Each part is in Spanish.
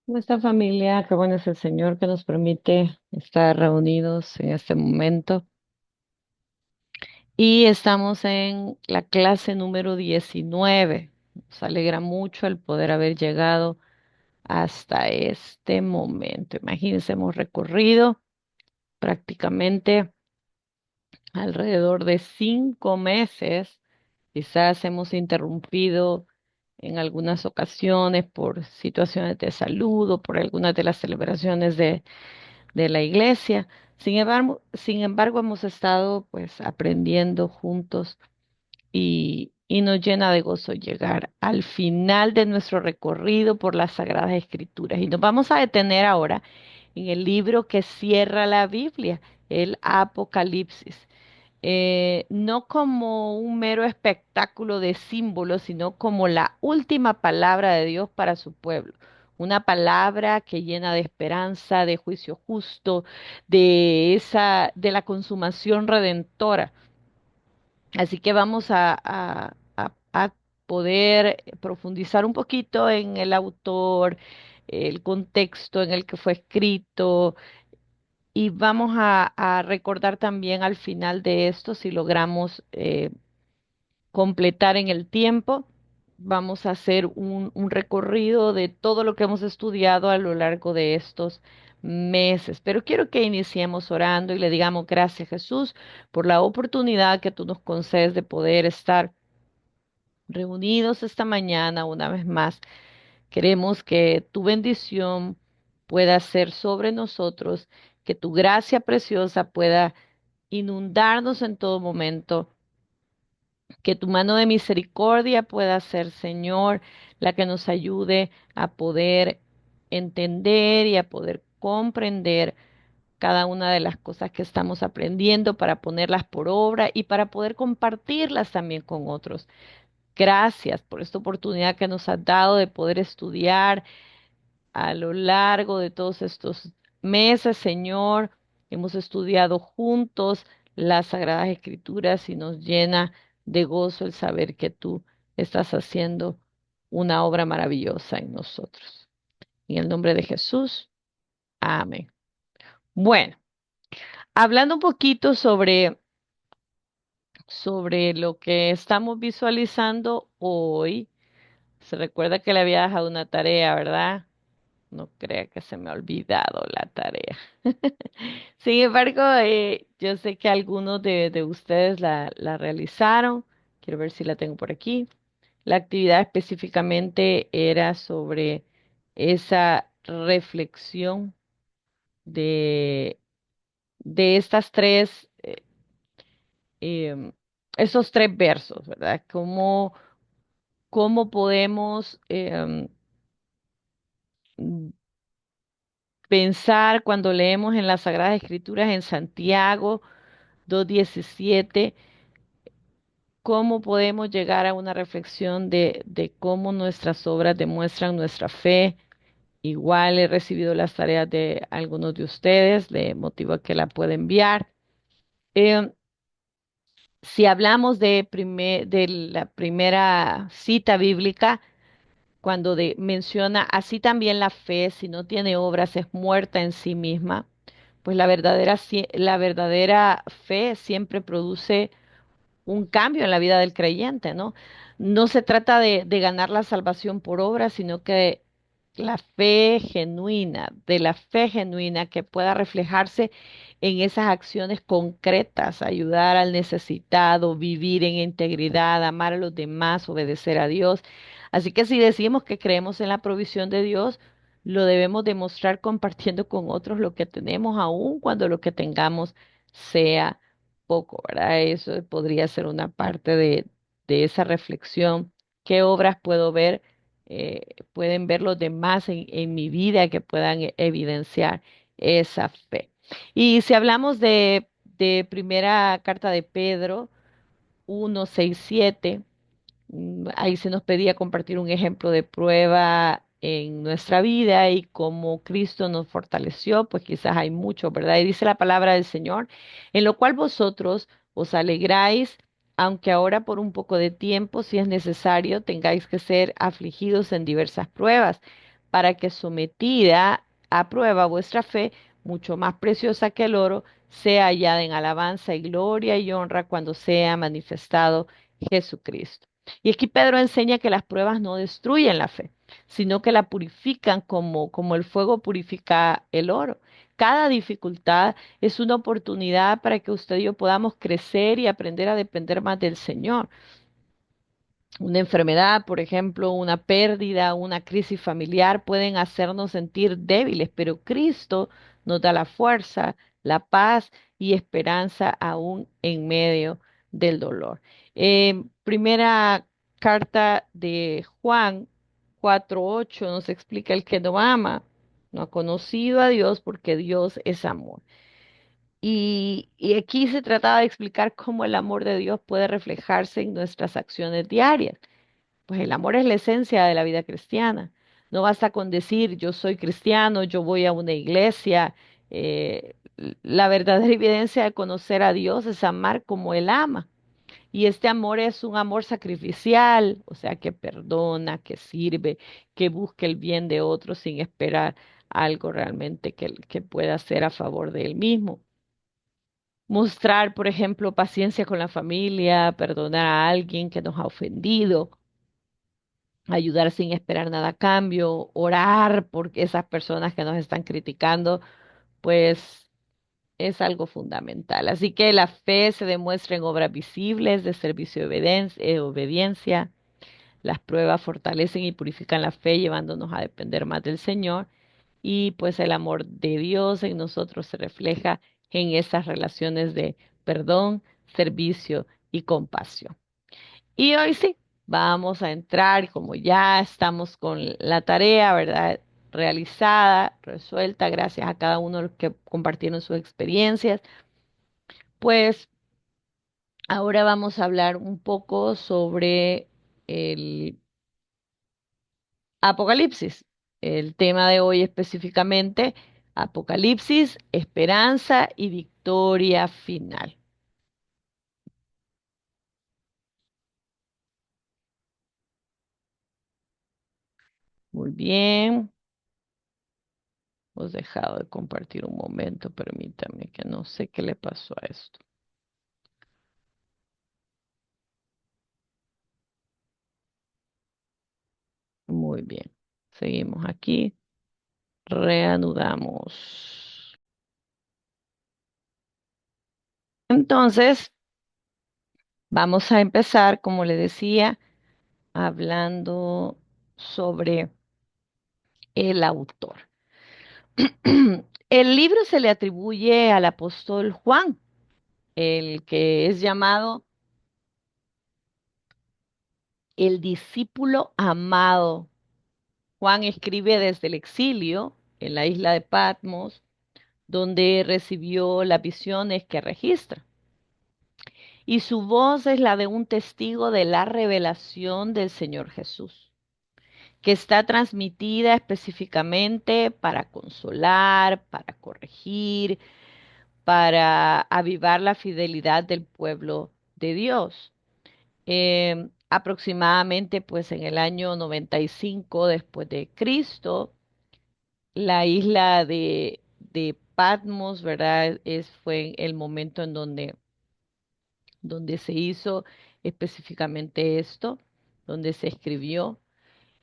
Nuestra familia, qué bueno es el Señor que nos permite estar reunidos en este momento. Y estamos en la clase número 19. Nos alegra mucho el poder haber llegado hasta este momento. Imagínense, hemos recorrido prácticamente alrededor de 5 meses. Quizás hemos interrumpido en algunas ocasiones por situaciones de salud o por algunas de las celebraciones de la iglesia. Sin embargo, hemos estado pues aprendiendo juntos y nos llena de gozo llegar al final de nuestro recorrido por las Sagradas Escrituras. Y nos vamos a detener ahora en el libro que cierra la Biblia, el Apocalipsis. No como un mero espectáculo de símbolos, sino como la última palabra de Dios para su pueblo. Una palabra que llena de esperanza, de juicio justo, de la consumación redentora. Así que vamos a poder profundizar un poquito en el autor, el contexto en el que fue escrito, y vamos a recordar también al final de esto, si logramos completar en el tiempo, vamos a hacer un recorrido de todo lo que hemos estudiado a lo largo de estos meses. Pero quiero que iniciemos orando y le digamos gracias, Jesús, por la oportunidad que tú nos concedes de poder estar reunidos esta mañana una vez más. Queremos que tu bendición pueda ser sobre nosotros, que tu gracia preciosa pueda inundarnos en todo momento, que tu mano de misericordia pueda ser, Señor, la que nos ayude a poder entender y a poder comprender cada una de las cosas que estamos aprendiendo para ponerlas por obra y para poder compartirlas también con otros. Gracias por esta oportunidad que nos has dado de poder estudiar a lo largo de todos estos meses, Señor. Hemos estudiado juntos las Sagradas Escrituras y nos llena de gozo el saber que tú estás haciendo una obra maravillosa en nosotros. En el nombre de Jesús, amén. Bueno, hablando un poquito sobre lo que estamos visualizando hoy, se recuerda que le había dejado una tarea, ¿verdad? No crea que se me ha olvidado la tarea. Sin embargo, yo sé que algunos de ustedes la realizaron. Quiero ver si la tengo por aquí. La actividad específicamente era sobre esa reflexión de, de estas em, esos tres versos, ¿verdad? ¿Cómo podemos pensar cuando leemos en las Sagradas Escrituras en Santiago 2:17, cómo podemos llegar a una reflexión de cómo nuestras obras demuestran nuestra fe? Igual he recibido las tareas de algunos de ustedes, le motivo a que la pueda enviar. Eh, si hablamos de la primera cita bíblica, cuando menciona así también la fe, si no tiene obras, es muerta en sí misma, pues la verdadera fe siempre produce un cambio en la vida del creyente, ¿no? No se trata de ganar la salvación por obras, sino que de la fe genuina que pueda reflejarse en esas acciones concretas, ayudar al necesitado, vivir en integridad, amar a los demás, obedecer a Dios. Así que si decimos que creemos en la provisión de Dios, lo debemos demostrar compartiendo con otros lo que tenemos, aun cuando lo que tengamos sea poco, ¿verdad? Eso podría ser una parte de esa reflexión. ¿Qué obras puedo ver? Pueden ver los demás en mi vida que puedan evidenciar esa fe. Y si hablamos de primera carta de Pedro 1:6-7, ahí se nos pedía compartir un ejemplo de prueba en nuestra vida y cómo Cristo nos fortaleció, pues quizás hay mucho, ¿verdad? Y dice la palabra del Señor, en lo cual vosotros os alegráis, aunque ahora por un poco de tiempo, si es necesario, tengáis que ser afligidos en diversas pruebas, para que sometida a prueba vuestra fe, mucho más preciosa que el oro, sea hallada en alabanza y gloria y honra cuando sea manifestado Jesucristo. Y aquí Pedro enseña que las pruebas no destruyen la fe, sino que la purifican como el fuego purifica el oro. Cada dificultad es una oportunidad para que usted y yo podamos crecer y aprender a depender más del Señor. Una enfermedad, por ejemplo, una pérdida, una crisis familiar pueden hacernos sentir débiles, pero Cristo nos da la fuerza, la paz y esperanza aún en medio del dolor. Primera carta de Juan 4:8 nos explica el que no ama, no ha conocido a Dios porque Dios es amor. Y aquí se trataba de explicar cómo el amor de Dios puede reflejarse en nuestras acciones diarias. Pues el amor es la esencia de la vida cristiana. No basta con decir yo soy cristiano, yo voy a una iglesia. La verdadera evidencia de conocer a Dios es amar como Él ama. Y este amor es un amor sacrificial, o sea, que perdona, que sirve, que busca el bien de otros sin esperar algo realmente que pueda ser a favor de Él mismo. Mostrar, por ejemplo, paciencia con la familia, perdonar a alguien que nos ha ofendido, ayudar sin esperar nada a cambio, orar por esas personas que nos están criticando, pues es algo fundamental. Así que la fe se demuestra en obras visibles de servicio y obediencia. Las pruebas fortalecen y purifican la fe, llevándonos a depender más del Señor. Y pues el amor de Dios en nosotros se refleja en esas relaciones de perdón, servicio y compasión. Y hoy sí, vamos a entrar, como ya estamos con la tarea, ¿verdad? Realizada, resuelta, gracias a cada uno de los que compartieron sus experiencias. Pues ahora vamos a hablar un poco sobre el Apocalipsis. El tema de hoy específicamente, Apocalipsis, esperanza y victoria final. Muy bien. Os he dejado de compartir un momento, permítame, que no sé qué le pasó a esto. Muy bien. Seguimos aquí. Reanudamos. Entonces, vamos a empezar, como le decía, hablando sobre el autor. El libro se le atribuye al apóstol Juan, el que es llamado el discípulo amado. Juan escribe desde el exilio en la isla de Patmos, donde recibió las visiones que registra. Y su voz es la de un testigo de la revelación del Señor Jesús, que está transmitida específicamente para consolar, para corregir, para avivar la fidelidad del pueblo de Dios. Aproximadamente, pues en el año 95 después de Cristo, la isla de Patmos, ¿verdad? Fue el momento en donde se hizo específicamente esto, donde se escribió.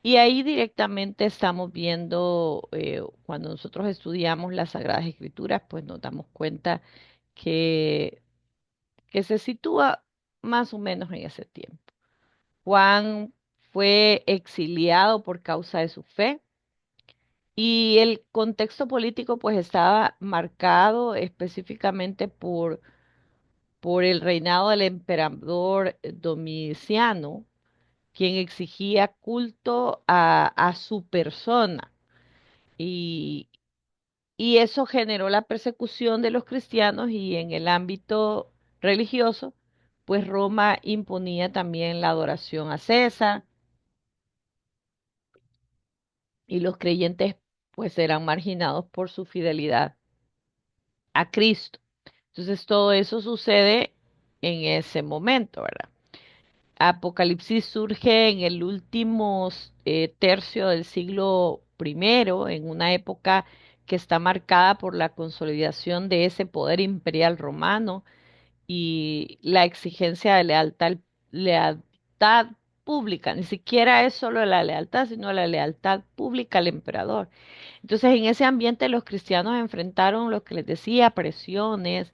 Y ahí directamente estamos viendo, cuando nosotros estudiamos las Sagradas Escrituras, pues nos damos cuenta que, que se sitúa más o menos en ese tiempo. Juan fue exiliado por causa de su fe y el contexto político pues estaba marcado específicamente por el reinado del emperador Domiciano, quien exigía culto a su persona. Y, y eso generó la persecución de los cristianos y en el ámbito religioso, pues Roma imponía también la adoración a César y los creyentes pues eran marginados por su fidelidad a Cristo. Entonces todo eso sucede en ese momento, ¿verdad? Apocalipsis surge en el último tercio del siglo primero en una época que está marcada por la consolidación de ese poder imperial romano y la exigencia de lealtad pública. Ni siquiera es solo la lealtad, sino la lealtad pública al emperador. Entonces, en ese ambiente los cristianos enfrentaron lo que les decía, presiones,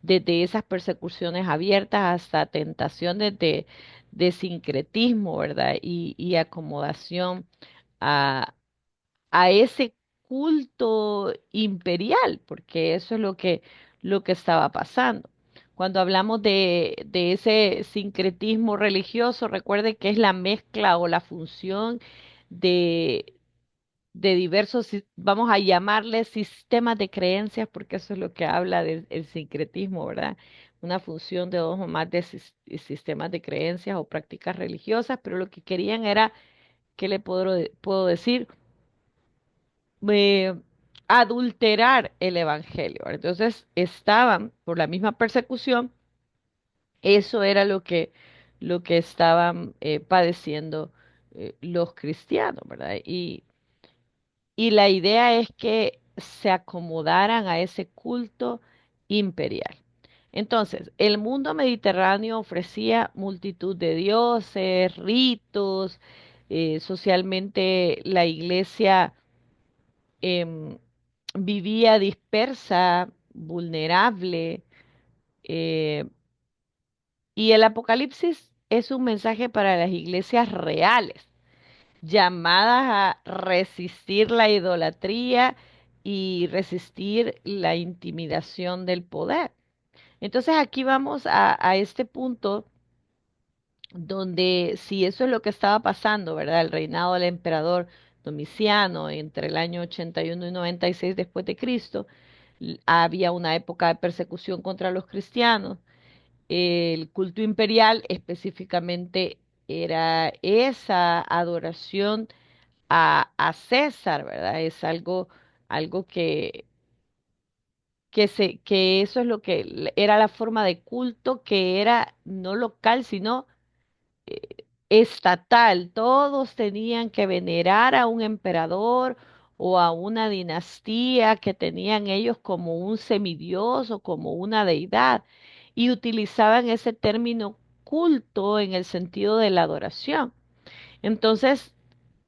desde esas persecuciones abiertas hasta tentaciones de sincretismo, ¿verdad? Y acomodación a ese culto imperial, porque eso es lo que estaba pasando. Cuando hablamos de ese sincretismo religioso, recuerde que es la mezcla o la función de, de diversos, vamos a llamarle sistemas de creencias, porque eso es lo que habla del el sincretismo, ¿verdad? Una función de dos o más de sistemas de creencias o prácticas religiosas, pero lo que querían era, ¿qué le puedo decir? eh, Adulterar el evangelio. Entonces estaban por la misma persecución, eso era lo que estaban padeciendo los cristianos, ¿verdad? Y la idea es que se acomodaran a ese culto imperial. Entonces, el mundo mediterráneo ofrecía multitud de dioses, ritos, socialmente la iglesia em, vivía dispersa, vulnerable, eh, y el Apocalipsis es un mensaje para las iglesias reales, llamadas a resistir la idolatría y resistir la intimidación del poder. Entonces aquí vamos a este punto donde si eso es lo que estaba pasando, ¿verdad? El reinado del emperador Domiciano entre el año 81 y 96 después de Cristo, había una época de persecución contra los cristianos. El culto imperial específicamente era esa adoración a César, ¿verdad? Es algo que eso es lo que era la forma de culto que era no local, sino estatal. Todos tenían que venerar a un emperador o a una dinastía que tenían ellos como un semidios o como una deidad y utilizaban ese término culto en el sentido de la adoración. Entonces,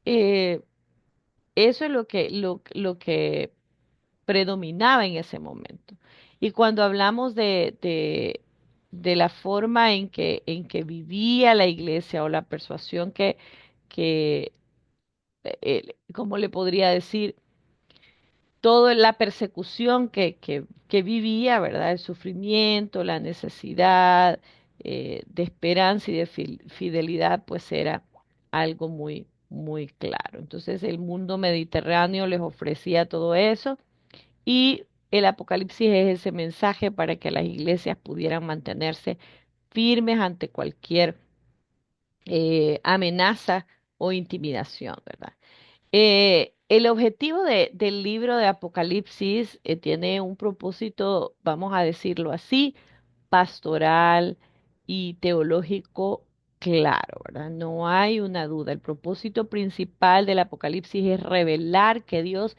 eh, eso es lo que predominaba en ese momento. Y cuando hablamos de la forma en que vivía la iglesia o la persuasión que ¿cómo le podría decir? Toda la persecución que vivía, ¿verdad? El sufrimiento, la necesidad de esperanza y de fidelidad, pues era algo muy, muy claro. Entonces el mundo mediterráneo les ofrecía todo eso y el Apocalipsis es ese mensaje para que las iglesias pudieran mantenerse firmes ante cualquier amenaza o intimidación, ¿verdad? El objetivo del libro de Apocalipsis tiene un propósito, vamos a decirlo así, pastoral y teológico claro, ¿verdad? No hay una duda. El propósito principal del Apocalipsis es revelar que Dios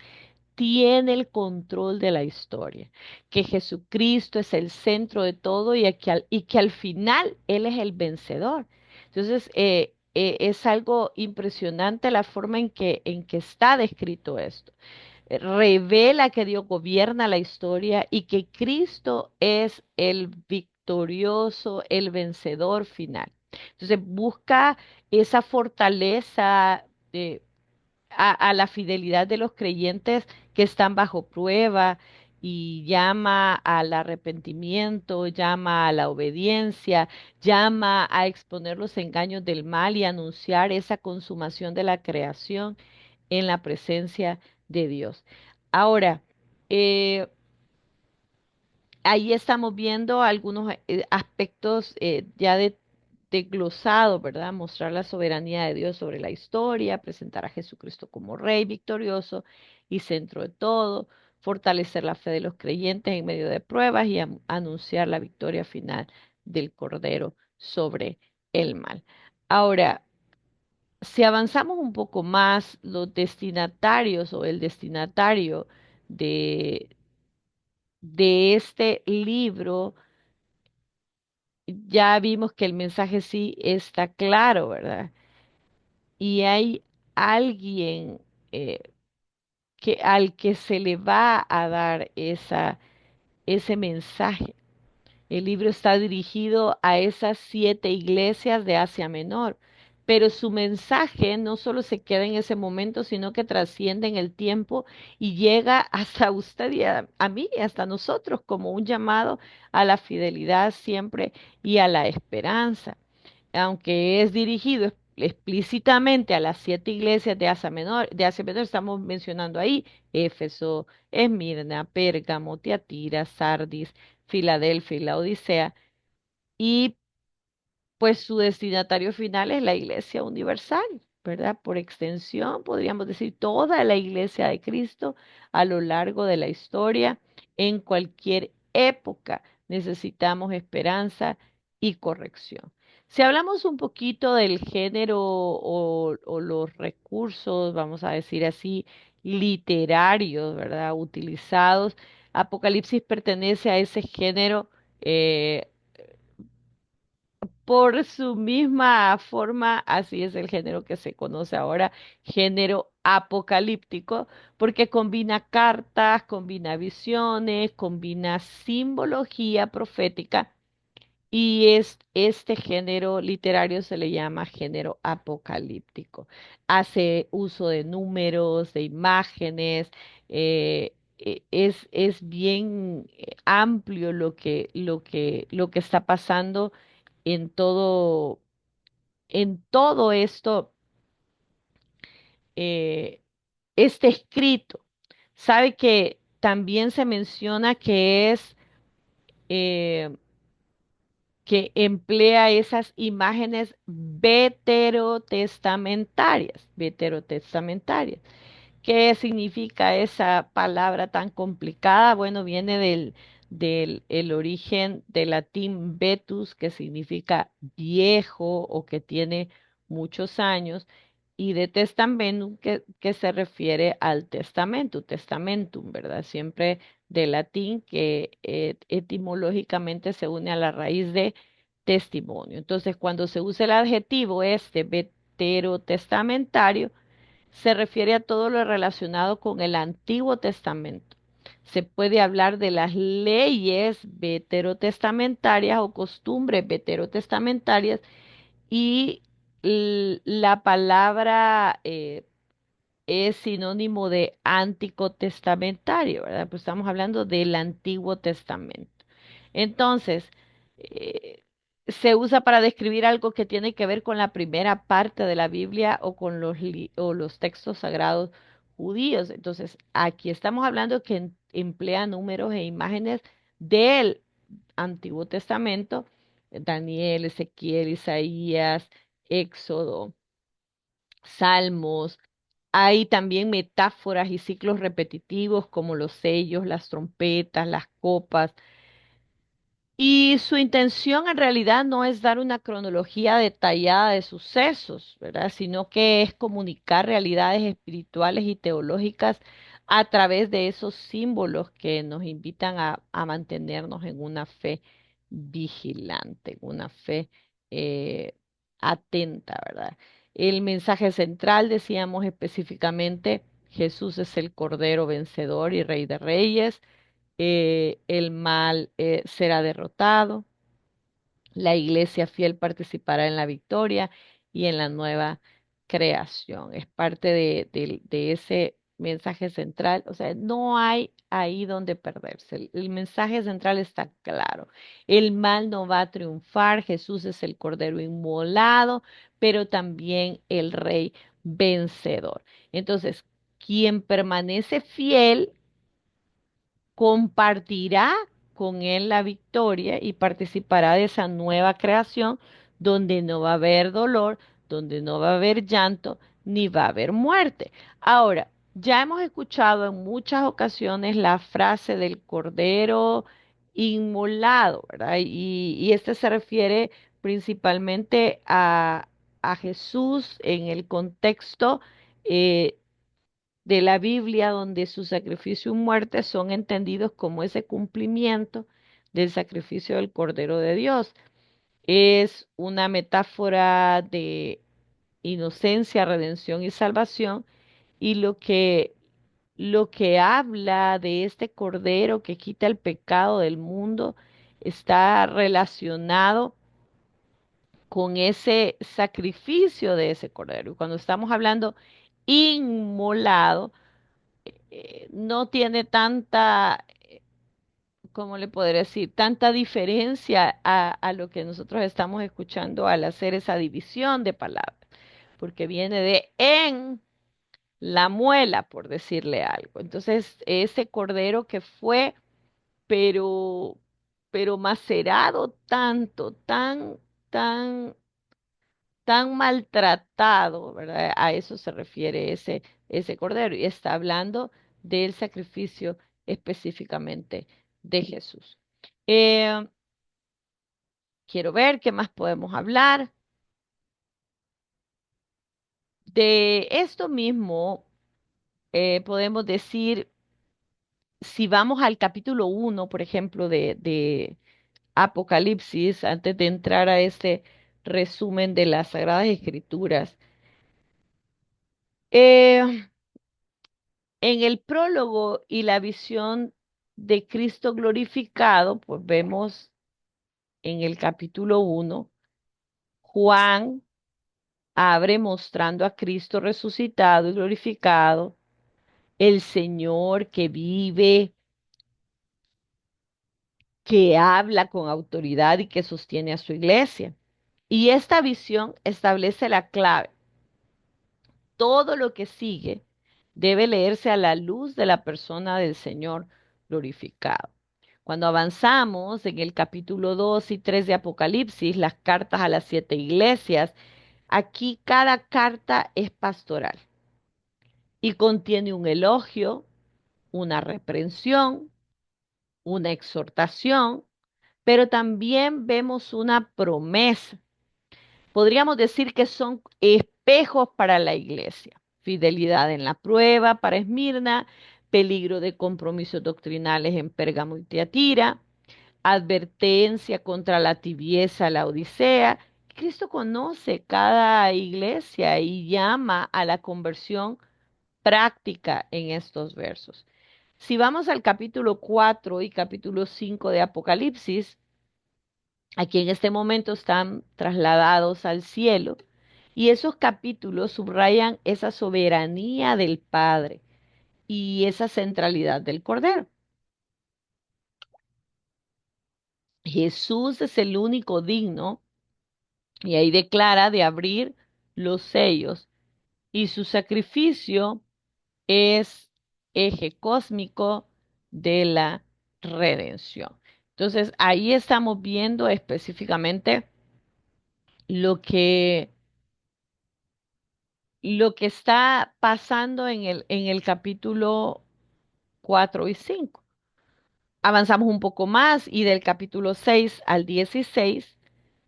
tiene el control de la historia, que Jesucristo es el centro de todo y que al final Él es el vencedor. Entonces, es algo impresionante la forma en que está descrito esto. Revela que Dios gobierna la historia y que Cristo es el victorioso, el vencedor final. Entonces, busca esa fortaleza. A la fidelidad de los creyentes que están bajo prueba y llama al arrepentimiento, llama a la obediencia, llama a exponer los engaños del mal y anunciar esa consumación de la creación en la presencia de Dios. Ahora, eh, ahí estamos viendo algunos aspectos ya de glosado, ¿verdad? Mostrar la soberanía de Dios sobre la historia, presentar a Jesucristo como Rey victorioso y centro de todo, fortalecer la fe de los creyentes en medio de pruebas y anunciar la victoria final del Cordero sobre el mal. Ahora, Si avanzamos un poco más, los destinatarios o el destinatario de, de este libro, ya vimos que el mensaje sí está claro, ¿verdad? Y hay alguien eh, al que se le va a dar ese mensaje. El libro está dirigido a esas 7 iglesias de Asia Menor, pero su mensaje no solo se queda en ese momento, sino que trasciende en el tiempo y llega hasta usted y a mí, hasta nosotros, como un llamado a la fidelidad siempre y a la esperanza. Aunque es dirigido explícitamente a las 7 iglesias de Asia Menor, estamos mencionando ahí Éfeso, Esmirna, Pérgamo, Tiatira, Sardis, Filadelfia y la Odisea, y pues su destinatario final es la Iglesia Universal, ¿verdad? Por extensión, podríamos decir toda la Iglesia de Cristo a lo largo de la historia, en cualquier época necesitamos esperanza y corrección. Si hablamos un poquito del género o los recursos, vamos a decir así, literarios, ¿verdad? Utilizados, Apocalipsis pertenece a ese género eh, por su misma forma, así es el género que se conoce ahora, género apocalíptico, porque combina cartas, combina visiones, combina simbología profética y este género literario se le llama género apocalíptico. Hace uso de números, de imágenes, es bien amplio lo que está pasando en todo esto, eh, este escrito. Sabe que también se menciona eh, que emplea esas imágenes veterotestamentarias. ¿Qué significa esa palabra tan complicada? Bueno, viene del el origen del latín vetus, que significa viejo o que tiene muchos años, y de testamentum, que se refiere al testamento, testamentum, ¿verdad? Siempre del latín, que etimológicamente se une a la raíz de testimonio. Entonces, cuando se usa el adjetivo este veterotestamentario, se refiere a todo lo relacionado con el Antiguo Testamento. Se puede hablar de las leyes veterotestamentarias o costumbres veterotestamentarias y la palabra es sinónimo de antico testamentario, ¿verdad? Pues estamos hablando del Antiguo Testamento. Entonces, eh, se usa para describir algo que tiene que ver con la primera parte de la Biblia o con los textos sagrados judíos. Entonces, aquí estamos hablando que emplea números e imágenes del Antiguo Testamento, Daniel, Ezequiel, Isaías, Éxodo, Salmos. Hay también metáforas y ciclos repetitivos como los sellos, las trompetas, las copas. Y su intención en realidad no es dar una cronología detallada de sucesos, ¿verdad? Sino que es comunicar realidades espirituales y teológicas a través de esos símbolos que nos invitan a mantenernos en una fe vigilante, en una fe eh, atenta, ¿verdad? El mensaje central, decíamos específicamente, Jesús es el Cordero vencedor y Rey de Reyes. El mal será derrotado, la iglesia fiel participará en la victoria y en la nueva creación. Es parte de ese mensaje central. O sea, no hay ahí donde perderse. El mensaje central está claro. El mal no va a triunfar. Jesús es el Cordero inmolado, pero también el Rey vencedor. Entonces, quien permanece fiel compartirá con él la victoria y participará de esa nueva creación donde no va a haber dolor, donde no va a haber llanto, ni va a haber muerte. Ahora, ya hemos escuchado en muchas ocasiones la frase del cordero inmolado, ¿verdad? Y este se refiere principalmente a Jesús en el contexto eh, de la Biblia, donde su sacrificio y muerte son entendidos como ese cumplimiento del sacrificio del Cordero de Dios. Es una metáfora de inocencia, redención y salvación, y lo que habla de este Cordero que quita el pecado del mundo está relacionado con ese sacrificio de ese Cordero. Y cuando estamos hablando inmolado, no tiene tanta, ¿cómo le podría decir? Tanta diferencia a lo que nosotros estamos escuchando al hacer esa división de palabras, porque viene de en la muela, por decirle algo. Entonces, ese cordero que fue, pero, pero macerado tanto, tan maltratado, ¿verdad? A eso se refiere ese cordero. Y está hablando del sacrificio específicamente de Jesús. Eh, quiero ver qué más podemos hablar. De esto mismo, podemos decir, si vamos al capítulo 1, por ejemplo, de Apocalipsis, antes de entrar a este resumen de las Sagradas Escrituras, eh, en el prólogo y la visión de Cristo glorificado, pues vemos en el capítulo 1, Juan abre mostrando a Cristo resucitado y glorificado, el Señor que vive, que habla con autoridad y que sostiene a su iglesia. Y esta visión establece la clave. Todo lo que sigue debe leerse a la luz de la persona del Señor glorificado. Cuando avanzamos en el capítulo 2 y 3 de Apocalipsis, las cartas a las 7 iglesias, aquí cada carta es pastoral y contiene un elogio, una reprensión, una exhortación, pero también vemos una promesa. Podríamos decir que son espejos para la iglesia. Fidelidad en la prueba para Esmirna, peligro de compromisos doctrinales en Pérgamo y Tiatira, advertencia contra la tibieza, la Odisea. Cristo conoce cada iglesia y llama a la conversión práctica en estos versos. Si vamos al capítulo 4 y capítulo 5 de Apocalipsis, aquí en este momento están trasladados al cielo y esos capítulos subrayan esa soberanía del Padre y esa centralidad del Cordero. Jesús es el único digno y ahí declara de abrir los sellos y su sacrificio es eje cósmico de la redención. Entonces, ahí estamos viendo específicamente lo que, lo que está pasando en el capítulo 4 y 5. Avanzamos un poco más y del capítulo 6 al 16,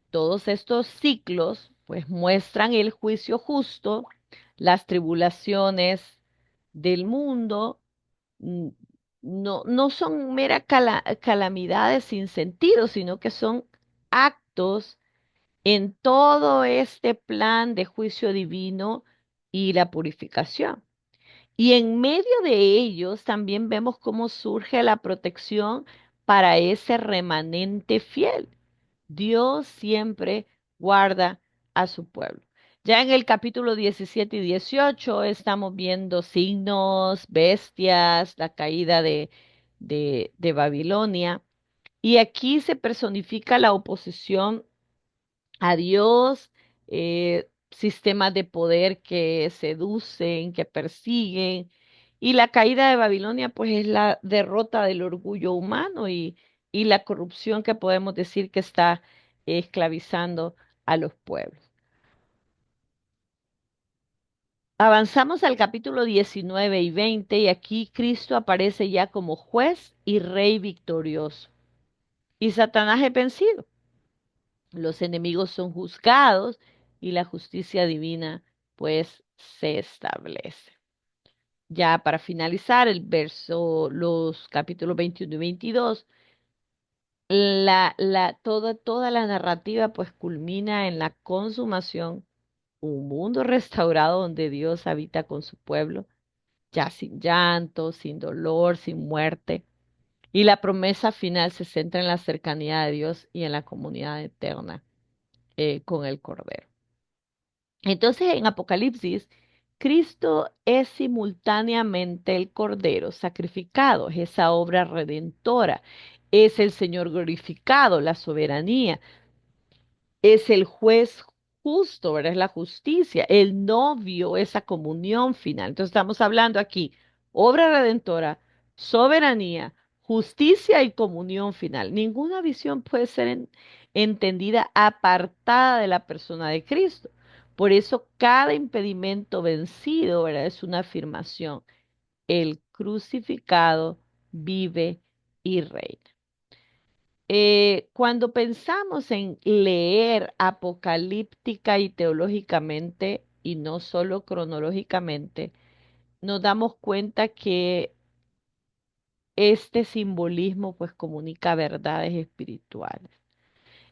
todos estos ciclos pues muestran el juicio justo, las tribulaciones del mundo, mm, no son meras calamidades sin sentido, sino que son actos en todo este plan de juicio divino y la purificación. Y en medio de ellos también vemos cómo surge la protección para ese remanente fiel. Dios siempre guarda a su pueblo. Ya en el capítulo 17 y 18 estamos viendo signos, bestias, la caída de Babilonia. Y aquí se personifica la oposición a Dios, sistemas de poder que seducen, que persiguen. Y la caída de Babilonia, pues es la derrota del orgullo humano y la corrupción que podemos decir que está esclavizando a los pueblos. Avanzamos al capítulo 19 y 20 y aquí Cristo aparece ya como juez y rey victorioso. Y Satanás es vencido. Los enemigos son juzgados y la justicia divina pues se establece. Ya para finalizar los capítulos 21 y 22, toda la narrativa pues culmina en la consumación, un mundo restaurado donde Dios habita con su pueblo, ya sin llanto, sin dolor, sin muerte. Y la promesa final se centra en la cercanía de Dios y en la comunidad eterna con el Cordero. Entonces, en Apocalipsis, Cristo es simultáneamente el Cordero sacrificado, es esa obra redentora, es el Señor glorificado, la soberanía, es el juez justo, ¿verdad? Es la justicia, el novio, esa comunión final. Entonces estamos hablando aquí, obra redentora, soberanía, justicia y comunión final. Ninguna visión puede ser entendida apartada de la persona de Cristo. Por eso cada impedimento vencido, ¿verdad? Es una afirmación. El crucificado vive y reina. Cuando pensamos en leer apocalíptica y teológicamente, y no solo cronológicamente, nos damos cuenta que este simbolismo pues comunica verdades espirituales.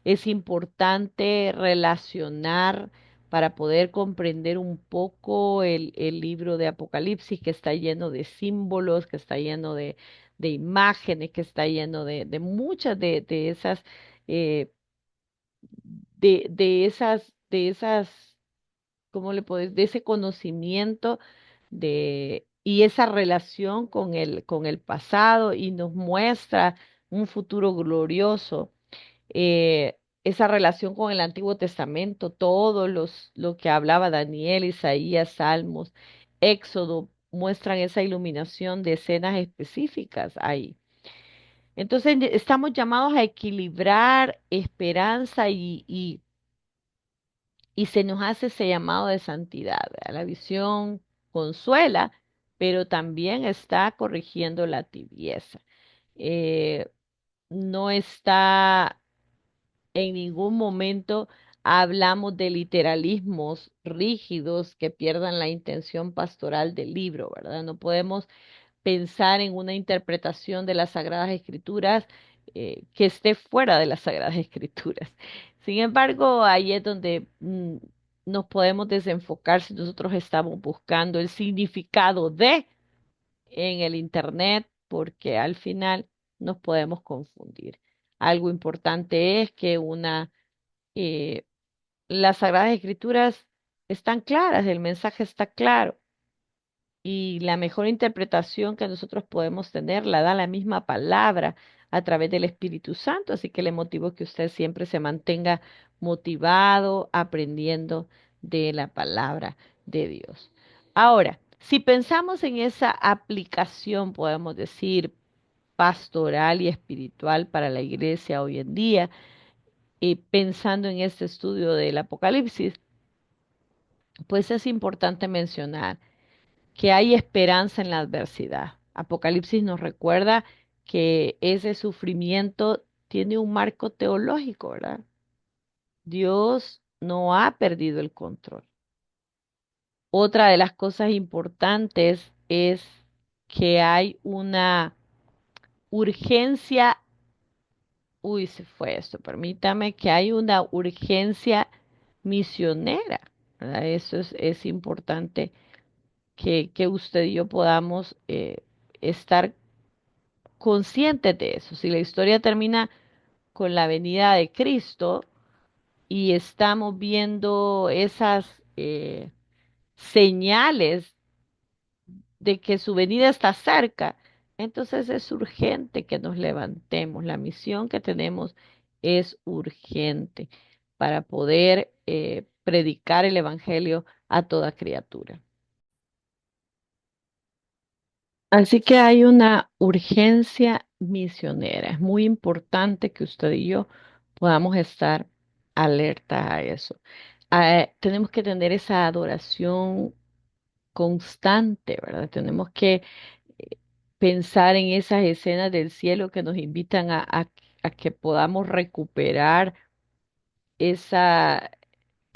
Es importante relacionar para poder comprender un poco el libro de Apocalipsis, que está lleno de símbolos, que está lleno de imágenes, que está lleno de muchas de esas eh, de esas, ¿cómo le podés? De ese conocimiento y esa relación con el pasado y nos muestra un futuro glorioso. Esa relación con el Antiguo Testamento, lo que hablaba Daniel, Isaías, Salmos, Éxodo, muestran esa iluminación de escenas específicas ahí. Entonces, estamos llamados a equilibrar esperanza y se nos hace ese llamado de santidad, ¿verdad? La visión consuela, pero también está corrigiendo la tibieza. Eh, no está en ningún momento hablamos de literalismos rígidos que pierdan la intención pastoral del libro, ¿verdad? No podemos pensar en una interpretación de las Sagradas Escrituras que esté fuera de las Sagradas Escrituras. Sin embargo, ahí es donde nos podemos desenfocar si nosotros estamos buscando el significado de en el Internet, porque al final nos podemos confundir. Algo importante es que eh, las Sagradas Escrituras están claras, el mensaje está claro y la mejor interpretación que nosotros podemos tener la da la misma palabra a través del Espíritu Santo, así que le motivo que usted siempre se mantenga motivado, aprendiendo de la palabra de Dios. Ahora, si pensamos en esa aplicación, podemos decir, pastoral y espiritual para la iglesia hoy en día, pensando en este estudio del Apocalipsis, pues es importante mencionar que hay esperanza en la adversidad. Apocalipsis nos recuerda que ese sufrimiento tiene un marco teológico, ¿verdad? Dios no ha perdido el control. Otra de las cosas importantes es que hay una urgencia, uy, se fue esto, permítame, que hay una urgencia misionera, ¿verdad? Eso es importante que usted y yo podamos estar conscientes de eso. Si la historia termina con la venida de Cristo y estamos viendo esas señales de que su venida está cerca, entonces es urgente que nos levantemos. La misión que tenemos es urgente para poder predicar el Evangelio a toda criatura. Así que hay una urgencia misionera. Es muy importante que usted y yo podamos estar alerta a eso. Tenemos que tener esa adoración constante, ¿verdad? Tenemos que pensar en esas escenas del cielo que nos invitan a que podamos recuperar esa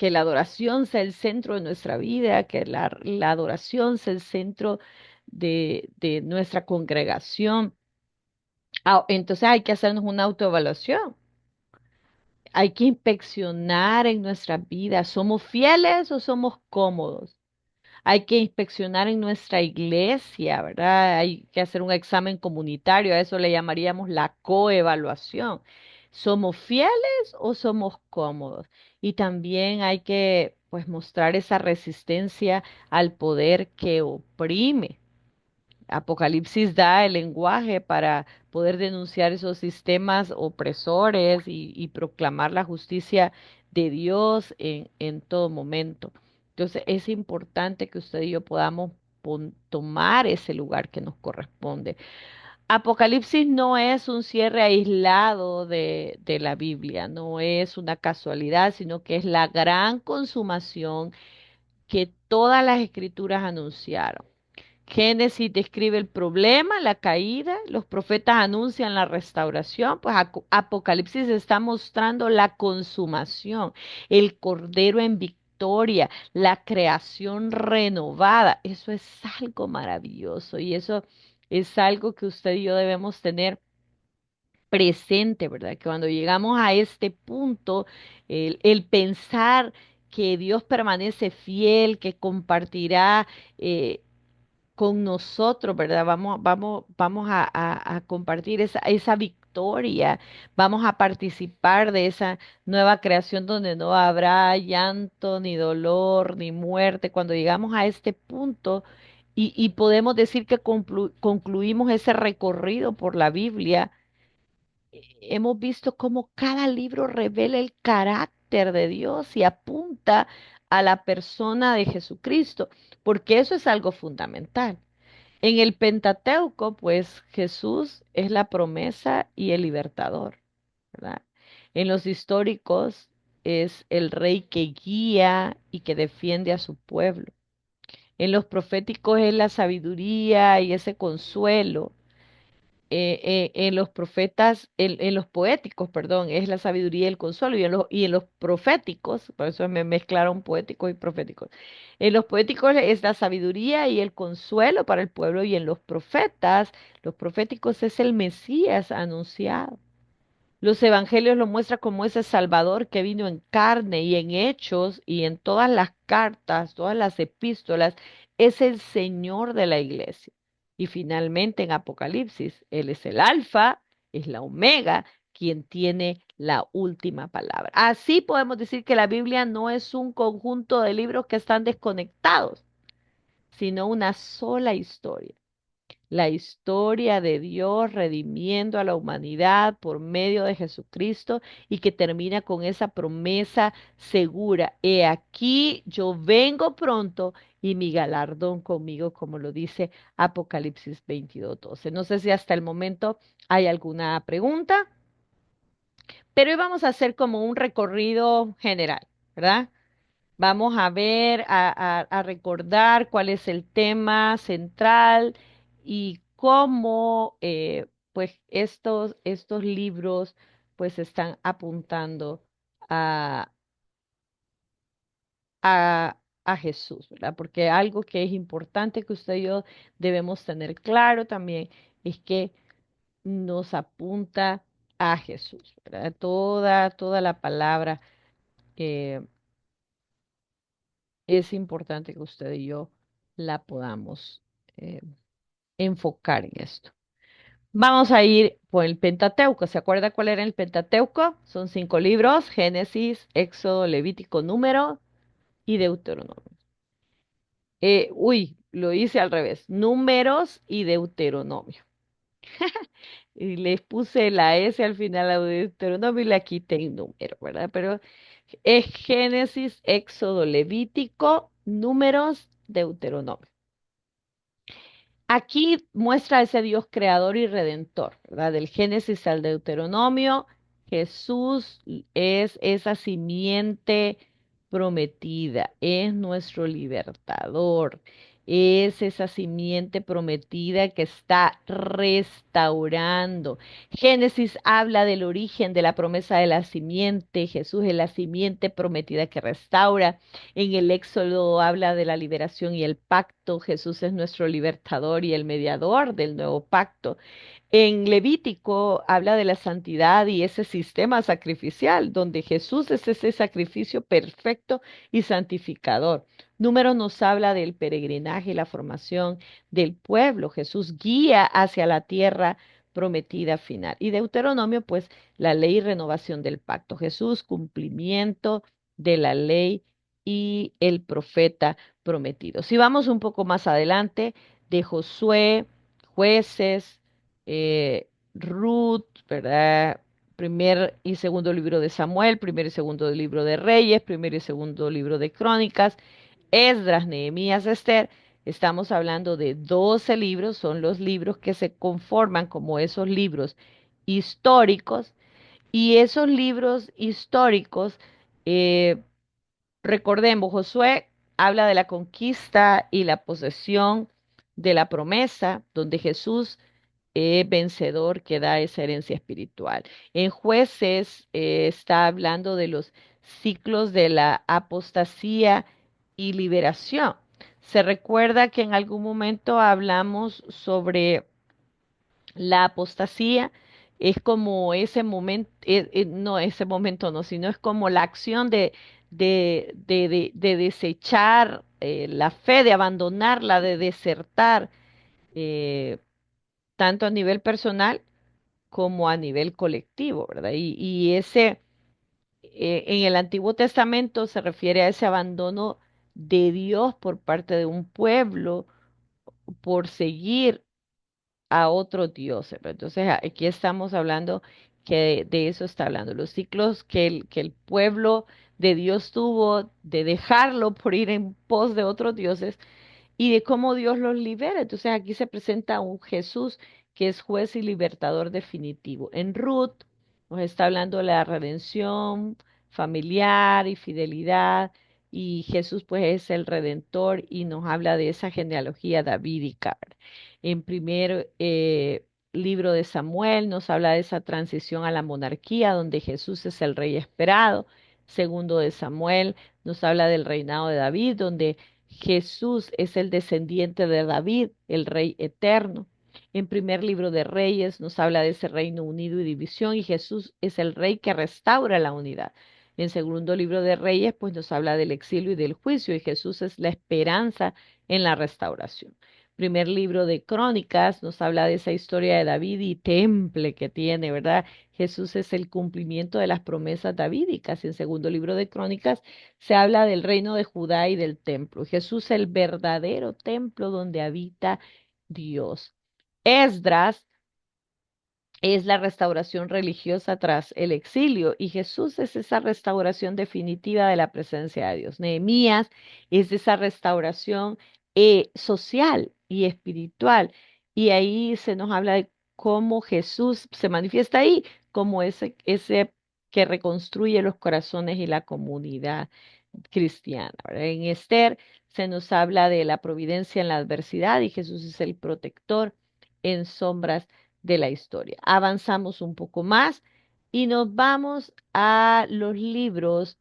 que la adoración sea el centro de nuestra vida, que la adoración sea el centro de nuestra congregación. Entonces hay que hacernos una autoevaluación. Hay que inspeccionar en nuestras vidas. ¿Somos fieles o somos cómodos? Hay que inspeccionar en nuestra iglesia, ¿verdad? Hay que hacer un examen comunitario, a eso le llamaríamos la coevaluación. ¿Somos fieles o somos cómodos? Y también hay que, pues, mostrar esa resistencia al poder que oprime. Apocalipsis da el lenguaje para poder denunciar esos sistemas opresores y proclamar la justicia de Dios en todo momento. Entonces es importante que usted y yo podamos tomar ese lugar que nos corresponde. Apocalipsis no es un cierre aislado de la Biblia, no es una casualidad, sino que es la gran consumación que todas las escrituras anunciaron. Génesis describe el problema, la caída, los profetas anuncian la restauración, pues Apocalipsis está mostrando la consumación, el Cordero en victoria, la creación renovada. Eso es algo maravilloso y eso es algo que usted y yo debemos tener presente, ¿verdad? Que cuando llegamos a este punto, el pensar que Dios permanece fiel, que compartirá con nosotros, ¿verdad? Vamos a compartir esa victoria, vamos a participar de esa nueva creación donde no habrá llanto, ni dolor, ni muerte. Cuando llegamos a este punto y podemos decir que concluimos ese recorrido por la Biblia, hemos visto cómo cada libro revela el carácter de Dios y apunta a la persona de Jesucristo, porque eso es algo fundamental. En el Pentateuco, pues Jesús es la promesa y el libertador, ¿verdad? En los históricos es el rey que guía y que defiende a su pueblo. En los proféticos es la sabiduría y ese consuelo. En los profetas, en los poéticos, perdón, es la sabiduría y el consuelo, y en los proféticos, por eso me mezclaron poéticos y proféticos. En los poéticos es la sabiduría y el consuelo para el pueblo, y en los profetas, los proféticos es el Mesías anunciado. Los evangelios lo muestran como ese Salvador que vino en carne y en hechos y en todas las cartas, todas las epístolas, es el Señor de la iglesia. Y finalmente en Apocalipsis, Él es el Alfa, es la Omega, quien tiene la última palabra. Así podemos decir que la Biblia no es un conjunto de libros que están desconectados, sino una sola historia, la historia de Dios redimiendo a la humanidad por medio de Jesucristo y que termina con esa promesa segura. He aquí, yo vengo pronto y mi galardón conmigo, como lo dice Apocalipsis 22:12. No sé si hasta el momento hay alguna pregunta, pero hoy vamos a hacer como un recorrido general, ¿verdad? Vamos a ver, a recordar cuál es el tema central y cómo pues estos libros pues están apuntando a, a Jesús, ¿verdad? Porque algo que es importante que usted y yo debemos tener claro también es que nos apunta a Jesús, ¿verdad? Toda la palabra. eh, es importante que usted y yo la podamos eh, enfocar en esto. Vamos a ir por el Pentateuco. ¿Se acuerda cuál era el Pentateuco? Son 5 libros: Génesis, Éxodo, Levítico, Número y Deuteronomio. Lo hice al revés. Números y Deuteronomio. Y les puse la S al final a Deuteronomio y la quité en número, ¿verdad? Pero es Génesis, Éxodo, Levítico, Números, Deuteronomio. Aquí muestra ese Dios creador y redentor, ¿verdad? Del Génesis al Deuteronomio, Jesús es esa simiente prometida, es nuestro libertador, Es esa simiente prometida que está restaurando. Génesis habla del origen de la promesa de la simiente. Jesús es la simiente prometida que restaura. En el Éxodo habla de la liberación y el pacto. Jesús es nuestro libertador y el mediador del nuevo pacto. En Levítico habla de la santidad y ese sistema sacrificial, donde Jesús es ese sacrificio perfecto y santificador. Número nos habla del peregrinaje y la formación del pueblo. Jesús guía hacia la tierra prometida final. Y Deuteronomio, pues la ley y renovación del pacto. Jesús, cumplimiento de la ley y el profeta prometido. Si vamos un poco más adelante, de Josué, jueces, Ruth, ¿verdad? Primer y segundo libro de Samuel, primer y segundo libro de Reyes, primer y segundo libro de Crónicas, Esdras, Nehemías, Esther. Estamos hablando de 12 libros, son los libros que se conforman como esos libros históricos. Y esos libros históricos, eh, recordemos, Josué habla de la conquista y la posesión de la promesa, donde Jesús vencedor que da esa herencia espiritual. En Jueces está hablando de los ciclos de la apostasía y liberación. Se recuerda que en algún momento hablamos sobre la apostasía. Es como ese momento, no ese momento no, sino es como la acción de desechar la fe, de abandonarla, de desertar, eh, tanto a nivel personal como a nivel colectivo, ¿verdad? Y ese, en el Antiguo Testamento se refiere a ese abandono de Dios por parte de un pueblo por seguir a otros dioses, ¿verdad? Entonces, aquí estamos hablando que de eso está hablando, los ciclos que el pueblo de Dios tuvo de dejarlo por ir en pos de otros dioses y de cómo Dios los libera. Entonces aquí se presenta un Jesús que es juez y libertador definitivo. En Ruth nos está hablando de la redención familiar y fidelidad, y Jesús pues es el redentor y nos habla de esa genealogía davídica. En primer libro de Samuel nos habla de esa transición a la monarquía donde Jesús es el rey esperado. Segundo de Samuel nos habla del reinado de David, donde Jesús es el descendiente de David, el rey eterno. En primer libro de Reyes nos habla de ese reino unido y división y Jesús es el rey que restaura la unidad. En segundo libro de Reyes pues nos habla del exilio y del juicio y Jesús es la esperanza en la restauración. Primer libro de Crónicas nos habla de esa historia de David y temple que tiene, ¿verdad? Jesús es el cumplimiento de las promesas davídicas. En segundo libro de Crónicas se habla del reino de Judá y del templo. Jesús, el verdadero templo donde habita Dios. Esdras es la restauración religiosa tras el exilio y Jesús es esa restauración definitiva de la presencia de Dios. Nehemías es esa restauración social y espiritual y ahí se nos habla de cómo Jesús se manifiesta ahí como ese que reconstruye los corazones y la comunidad cristiana, ¿verdad? En Esther se nos habla de la providencia en la adversidad y Jesús es el protector en sombras de la historia. Avanzamos un poco más y nos vamos a los libros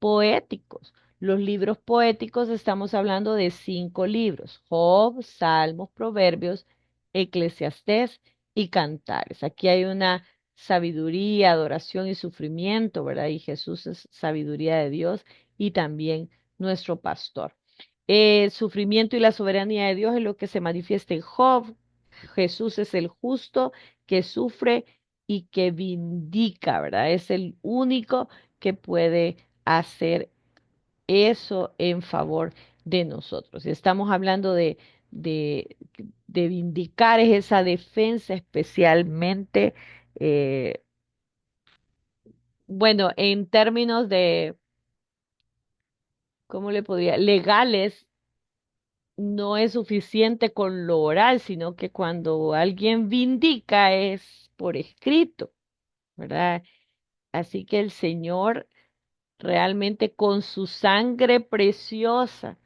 poéticos. Los libros poéticos estamos hablando de 5 libros: Job, Salmos, Proverbios, Eclesiastés y Cantares. Aquí hay una sabiduría, adoración y sufrimiento, ¿verdad? Y Jesús es sabiduría de Dios y también nuestro pastor. El sufrimiento y la soberanía de Dios es lo que se manifiesta en Job. Jesús es el justo que sufre y que vindica, ¿verdad? Es el único que puede hacer eso en favor de nosotros. Y estamos hablando de, de vindicar, es esa defensa especialmente, eh, bueno, en términos de, ¿cómo le podría? Legales, no es suficiente con lo oral, sino que cuando alguien vindica es por escrito, ¿verdad? Así que el Señor realmente con su sangre preciosa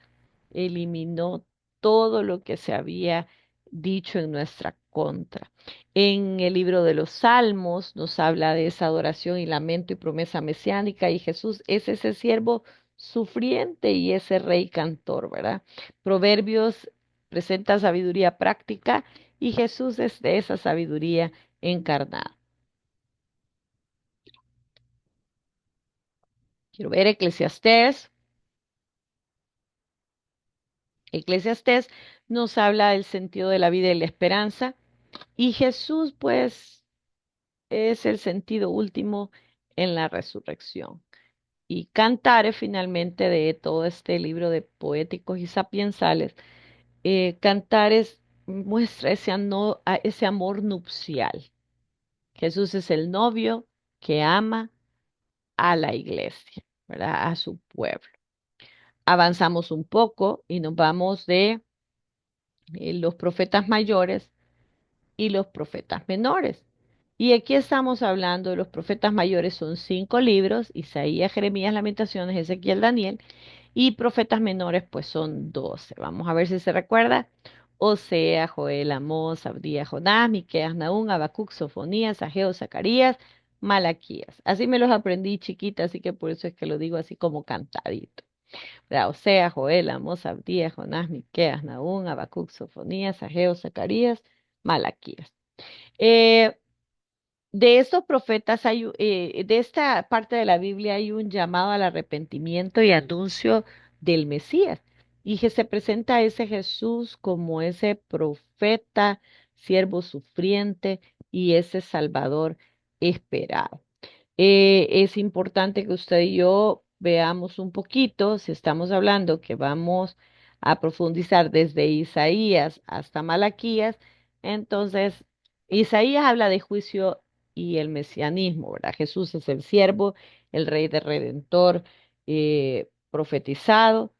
eliminó todo lo que se había dicho en nuestra contra. En el libro de los Salmos nos habla de esa adoración y lamento y promesa mesiánica, y Jesús es ese siervo sufriente y ese rey cantor, ¿verdad? Proverbios presenta sabiduría práctica y Jesús es de esa sabiduría encarnada. Quiero ver Eclesiastés. Eclesiastés nos habla del sentido de la vida y la esperanza, y Jesús, pues, es el sentido último en la resurrección. Y Cantares, finalmente, de todo este libro de poéticos y sapiensales, Cantares muestra ese amor nupcial. Jesús es el novio que ama a la iglesia, ¿verdad? A su pueblo. Avanzamos un poco y nos vamos de los profetas mayores y los profetas menores. Y aquí estamos hablando de los profetas mayores, son 5 libros: Isaías, Jeremías, Lamentaciones, Ezequiel, Daniel, y profetas menores pues son 12. Vamos a ver si se recuerda. Osea, Joel, Amós, Abdías, Jonás, Miqueas, Nahum, Habacuc, Sofonías, Ageo, Zacarías, Malaquías. Así me los aprendí chiquita, así que por eso es que lo digo así como cantadito. ¿Verdad? Osea, Joel, Amós, Abdías, Jonás, Miqueas, Nahum, Habacuc, Sofonías, Ageo, Zacarías, Malaquías. Eh, de estos profetas de esta parte de la Biblia hay un llamado al arrepentimiento y anuncio del Mesías. Y que se presenta a ese Jesús como ese profeta, siervo sufriente y ese Salvador esperado. Es importante que usted y yo veamos un poquito, si estamos hablando que vamos a profundizar desde Isaías hasta Malaquías, entonces Isaías habla de juicio y el mesianismo, ¿verdad? Jesús es el siervo, el rey de redentor profetizado.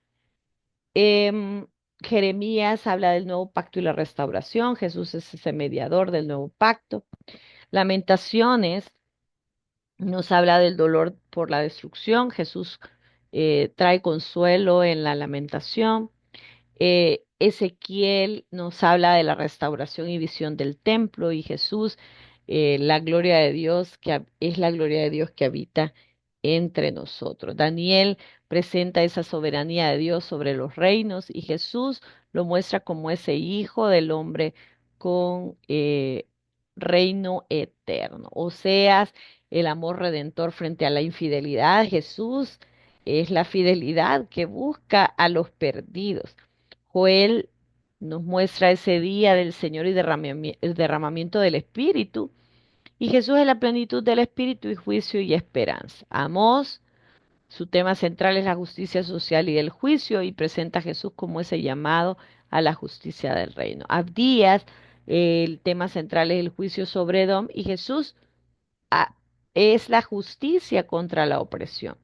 Jeremías habla del nuevo pacto y la restauración, Jesús es ese mediador del nuevo pacto. Lamentaciones nos habla del dolor por la destrucción. Jesús trae consuelo en la lamentación. Ezequiel nos habla de la restauración y visión del templo, y Jesús, la gloria de Dios, es la gloria de Dios que habita entre nosotros. Daniel presenta esa soberanía de Dios sobre los reinos, y Jesús lo muestra como ese Hijo del Hombre con reino eterno. Oseas, el amor redentor frente a la infidelidad. Jesús es la fidelidad que busca a los perdidos. Joel nos muestra ese día del Señor y el derramamiento del Espíritu. Y Jesús es la plenitud del Espíritu y juicio y esperanza. Amós, su tema central es la justicia social y el juicio, y presenta a Jesús como ese llamado a la justicia del reino. Abdías, el tema central es el juicio sobre Edom, y Jesús ah, es la justicia contra la opresión.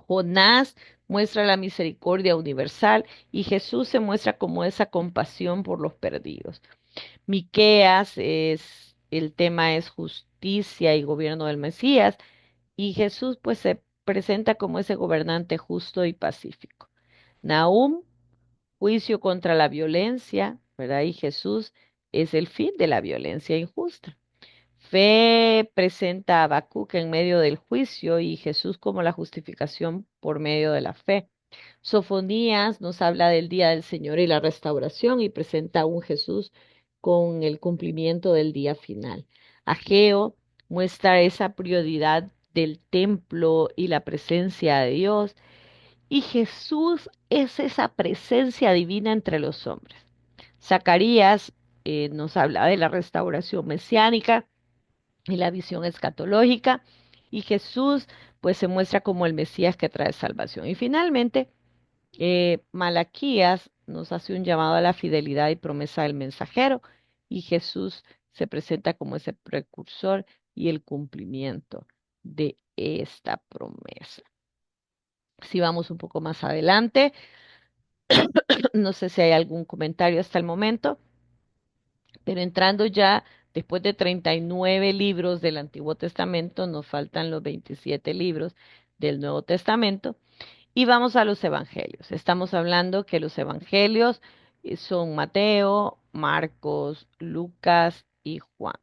Jonás muestra la misericordia universal, y Jesús se muestra como esa compasión por los perdidos. Miqueas el tema es justicia y gobierno del Mesías, y Jesús pues se presenta como ese gobernante justo y pacífico. Nahum, juicio contra la violencia, ¿verdad? Y Jesús es el fin de la violencia injusta. Fe presenta a Habacuc en medio del juicio, y Jesús como la justificación por medio de la fe. Sofonías nos habla del día del Señor y la restauración, y presenta a un Jesús con el cumplimiento del día final. Ageo muestra esa prioridad del templo y la presencia de Dios, y Jesús es esa presencia divina entre los hombres. Zacarías nos habla de la restauración mesiánica y la visión escatológica, y Jesús pues se muestra como el Mesías que trae salvación. Y finalmente, Malaquías nos hace un llamado a la fidelidad y promesa del mensajero, y Jesús se presenta como ese precursor y el cumplimiento de esta promesa. Si vamos un poco más adelante, no sé si hay algún comentario hasta el momento, pero entrando ya después de 39 libros del Antiguo Testamento, nos faltan los 27 libros del Nuevo Testamento. Y vamos a los evangelios. Estamos hablando que los evangelios son Mateo, Marcos, Lucas y Juan.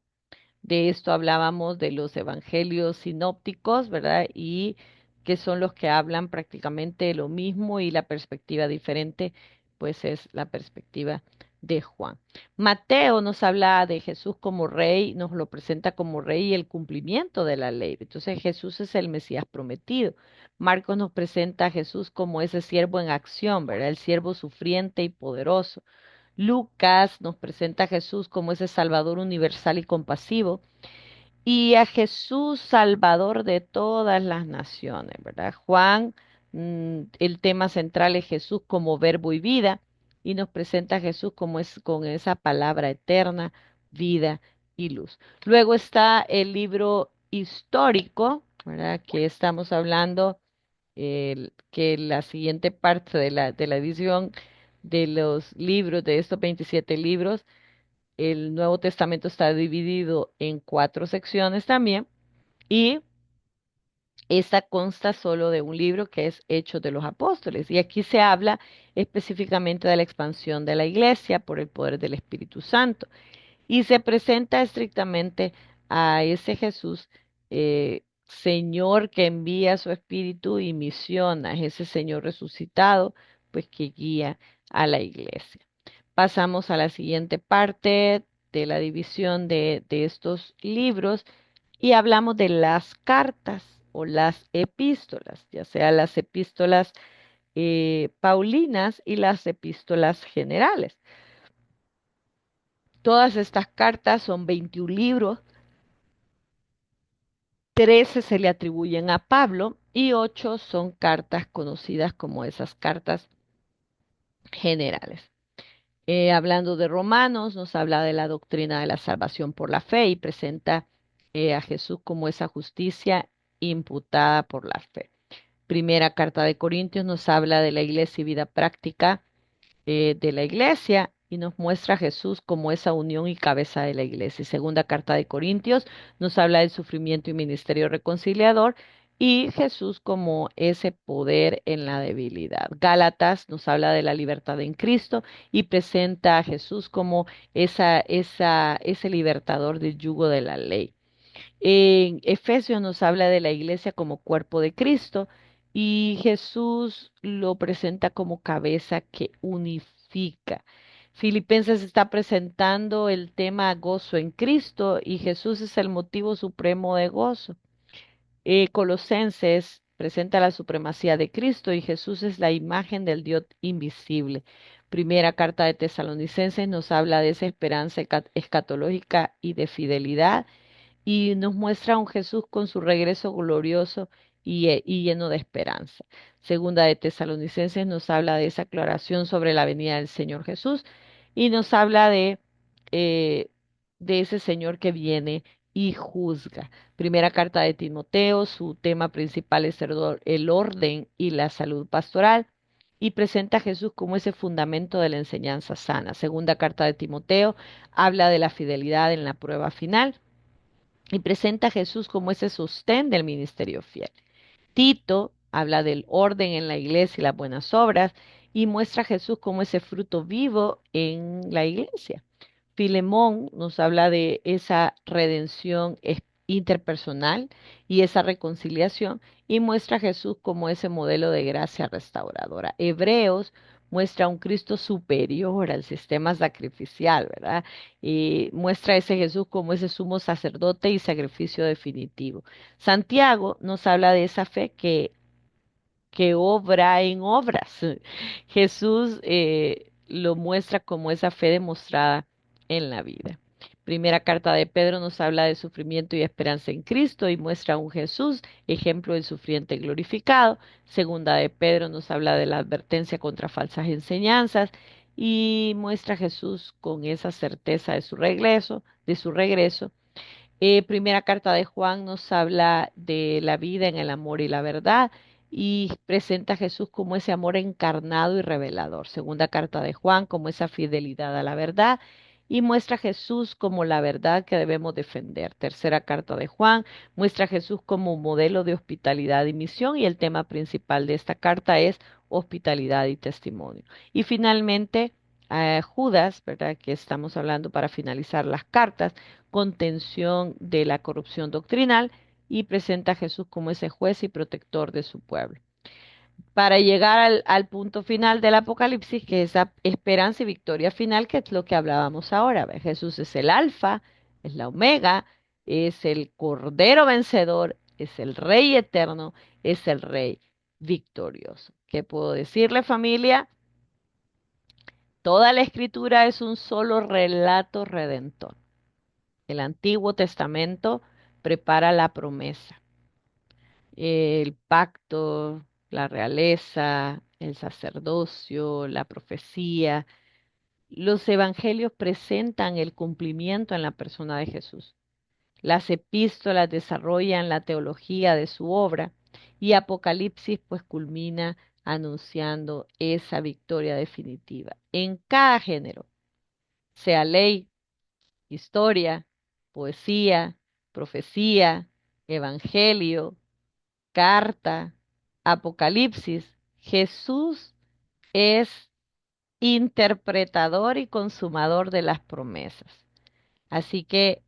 De esto hablábamos de los evangelios sinópticos, ¿verdad? Y que son los que hablan prácticamente lo mismo y la perspectiva diferente, pues es la perspectiva de Juan. Mateo nos habla de Jesús como rey, nos lo presenta como rey y el cumplimiento de la ley. Entonces Jesús es el Mesías prometido. Marcos nos presenta a Jesús como ese siervo en acción, ¿verdad? El siervo sufriente y poderoso. Lucas nos presenta a Jesús como ese Salvador universal y compasivo y a Jesús Salvador de todas las naciones, ¿verdad? Juan, el tema central es Jesús como verbo y vida y nos presenta a Jesús como es con esa palabra eterna, vida y luz. Luego está el libro histórico, ¿verdad? Que estamos hablando, que la siguiente parte de la edición de los libros, de estos 27 libros, el Nuevo Testamento está dividido en cuatro secciones también y esta consta solo de un libro que es Hechos de los Apóstoles. Y aquí se habla específicamente de la expansión de la iglesia por el poder del Espíritu Santo. Y se presenta estrictamente a ese Jesús, Señor que envía su Espíritu y misiona, es ese Señor resucitado, pues que guía a la iglesia. Pasamos a la siguiente parte de la división de estos libros y hablamos de las cartas o las epístolas, ya sea las epístolas paulinas y las epístolas generales. Todas estas cartas son 21 libros, 13 se le atribuyen a Pablo y 8 son cartas conocidas como esas cartas generales. Hablando de Romanos, nos habla de la doctrina de la salvación por la fe y presenta a Jesús como esa justicia imputada por la fe. Primera carta de Corintios nos habla de la iglesia y vida práctica de la iglesia y nos muestra a Jesús como esa unión y cabeza de la iglesia. Y segunda carta de Corintios nos habla del sufrimiento y ministerio reconciliador y Jesús como ese poder en la debilidad. Gálatas nos habla de la libertad en Cristo y presenta a Jesús como ese libertador del yugo de la ley. En Efesios nos habla de la iglesia como cuerpo de Cristo y Jesús lo presenta como cabeza que unifica. Filipenses está presentando el tema gozo en Cristo y Jesús es el motivo supremo de gozo. Colosenses presenta la supremacía de Cristo y Jesús es la imagen del Dios invisible. Primera carta de Tesalonicenses nos habla de esa esperanza escatológica y de fidelidad y nos muestra a un Jesús con su regreso glorioso y lleno de esperanza. Segunda de Tesalonicenses nos habla de esa aclaración sobre la venida del Señor Jesús y nos habla eh, de ese Señor que viene y juzga. Primera carta de Timoteo, su tema principal es el orden y la salud pastoral y presenta a Jesús como ese fundamento de la enseñanza sana. Segunda carta de Timoteo habla de la fidelidad en la prueba final y presenta a Jesús como ese sostén del ministerio fiel. Tito habla del orden en la iglesia y las buenas obras y muestra a Jesús como ese fruto vivo en la iglesia. Filemón nos habla de esa redención interpersonal y esa reconciliación y muestra a Jesús como ese modelo de gracia restauradora. Hebreos muestra a un Cristo superior al sistema sacrificial, ¿verdad? Y muestra a ese Jesús como ese sumo sacerdote y sacrificio definitivo. Santiago nos habla de esa fe que obra en obras. Jesús lo muestra como esa fe demostrada en la vida. Primera carta de Pedro nos habla de sufrimiento y esperanza en Cristo y muestra a un Jesús, ejemplo del sufriente glorificado. Segunda de Pedro nos habla de la advertencia contra falsas enseñanzas y muestra a Jesús con esa certeza de su regreso. Primera carta de Juan nos habla de la vida en el amor y la verdad y presenta a Jesús como ese amor encarnado y revelador. Segunda carta de Juan como esa fidelidad a la verdad y muestra a Jesús como la verdad que debemos defender. Tercera carta de Juan muestra a Jesús como un modelo de hospitalidad y misión y el tema principal de esta carta es hospitalidad y testimonio. Y finalmente, Judas, ¿verdad? Que estamos hablando para finalizar las cartas, contención de la corrupción doctrinal y presenta a Jesús como ese juez y protector de su pueblo. Para llegar al punto final del Apocalipsis, que es esa esperanza y victoria final, que es lo que hablábamos ahora. ¿Ve? Jesús es el alfa, es la omega, es el cordero vencedor, es el rey eterno, es el rey victorioso. ¿Qué puedo decirle, familia? Toda la escritura es un solo relato redentor. El Antiguo Testamento prepara la promesa, el pacto, la realeza, el sacerdocio, la profecía. Los evangelios presentan el cumplimiento en la persona de Jesús. Las epístolas desarrollan la teología de su obra y Apocalipsis pues culmina anunciando esa victoria definitiva en cada género, sea ley, historia, poesía, profecía, evangelio, carta, Apocalipsis. Jesús es interpretador y consumador de las promesas. Así que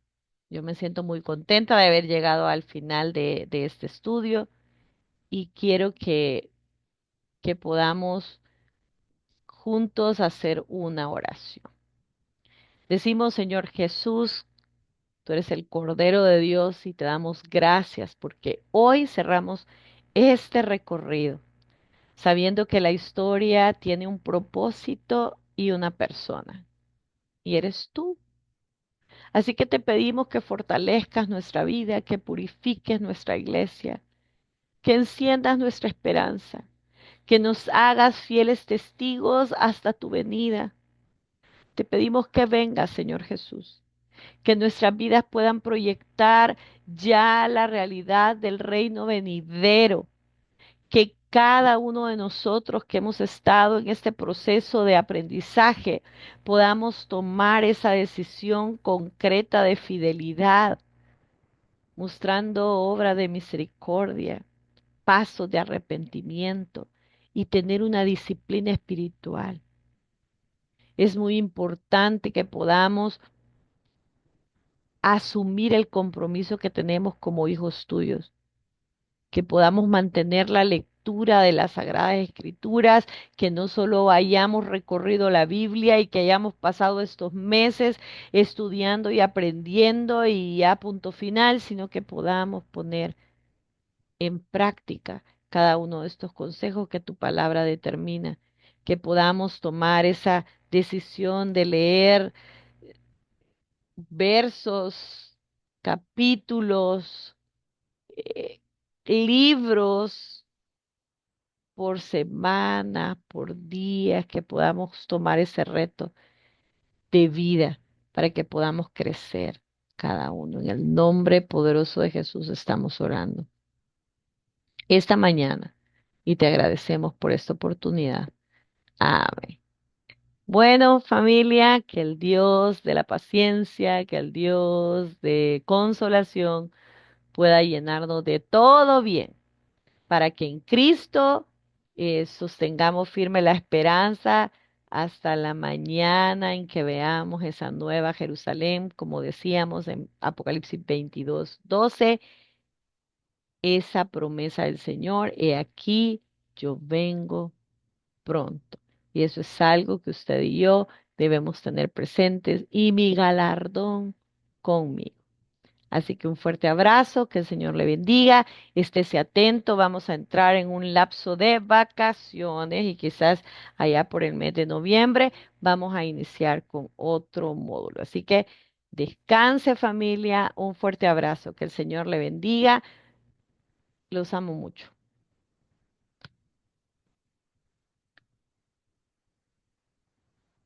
yo me siento muy contenta de haber llegado al final de este estudio y quiero que podamos juntos hacer una oración. Decimos, Señor Jesús, tú eres el Cordero de Dios y te damos gracias porque hoy cerramos este recorrido, sabiendo que la historia tiene un propósito y una persona, y eres tú. Así que te pedimos que fortalezcas nuestra vida, que purifiques nuestra iglesia, que enciendas nuestra esperanza, que nos hagas fieles testigos hasta tu venida. Te pedimos que vengas, Señor Jesús, que nuestras vidas puedan proyectar ya la realidad del reino venidero, que cada uno de nosotros que hemos estado en este proceso de aprendizaje podamos tomar esa decisión concreta de fidelidad, mostrando obra de misericordia, pasos de arrepentimiento y tener una disciplina espiritual. Es muy importante que podamos asumir el compromiso que tenemos como hijos tuyos, que podamos mantener la lectura de las Sagradas Escrituras, que no solo hayamos recorrido la Biblia y que hayamos pasado estos meses estudiando y aprendiendo y ya punto final, sino que podamos poner en práctica cada uno de estos consejos que tu palabra determina, que podamos tomar esa decisión de leer versos, capítulos, eh, libros por semana, por día, que podamos tomar ese reto de vida para que podamos crecer cada uno. En el nombre poderoso de Jesús estamos orando esta mañana y te agradecemos por esta oportunidad. Amén. Bueno, familia, que el Dios de la paciencia, que el Dios de consolación pueda llenarnos de todo bien, para que en Cristo sostengamos firme la esperanza hasta la mañana en que veamos esa nueva Jerusalén, como decíamos en Apocalipsis 22:12, esa promesa del Señor, he aquí, yo vengo pronto. Y eso es algo que usted y yo debemos tener presentes y mi galardón conmigo. Así que un fuerte abrazo, que el Señor le bendiga, estése atento, vamos a entrar en un lapso de vacaciones y quizás allá por el mes de noviembre vamos a iniciar con otro módulo. Así que descanse familia, un fuerte abrazo, que el Señor le bendiga, los amo mucho.